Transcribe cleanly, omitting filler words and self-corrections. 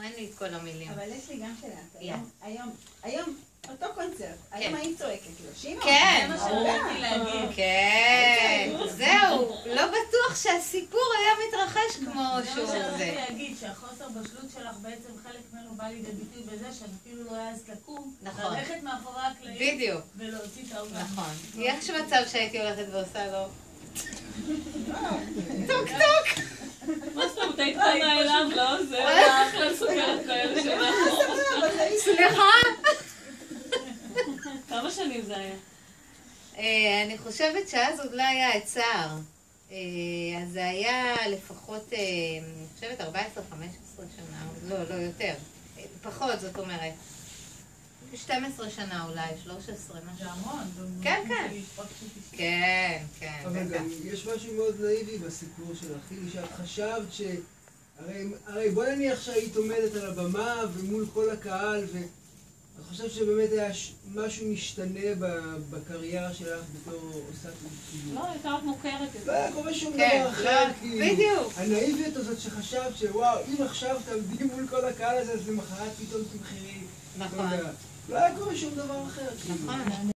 אין לי את כל המילים. אבל יש לי גם שאלה. היום, אותו קונצרט, היום היית צועקת לו, שינו? כן, זה מה שבאתי להגיד. כן, זהו, לא בטוח שהסיפור היה מתרחש כמו שהוא זה. זה. אני להגיד שהחוסר בשלות שלך בעצם חלק ממנו בא לידי ביטוי בזה שאת אפילו לא העזת לקום, ללכת מאחורי הקלעים, בדיוק. ולהוציא את העוגה. נכון. יש מצב שהייתי הולכת ועושה לו טוק טוק. מה זאת אומרת, היית קונה אליו, לא? זה אחלה סוכרת כאלה שלנו. סליחה? כמה שנים זה היה? אני חושבת שאז עוד לא היה עצר. אז זה היה לפחות, אני חושבת 14-15 שנה, לא יותר. פחות, זאת אומרת. 12 שנה אולי, 13, משהו. זה המון. כן, כן. כן, כן. אבל גם יש משהו מאוד נאיבי בסיפור שלך, כאילו שאת חשבת ש... הרי בוא נניח שהיית עומדת על הבמה ומול כל הקהל, ואת חושבת שבאמת היה משהו משתנה בקריירה שלך בתור עושה כאילו. לא, הייתה רק מוכרת. לא היה קורה שום דבר אחר, כאילו. בדיוק. הנאיביות הזאת שחשבת שוואו, אם עכשיו תעמדי מול כל הקהל הזה, אז למחרת פתאום תמחרי. נכון. לא היה קורה שום דבר אחר. נכון.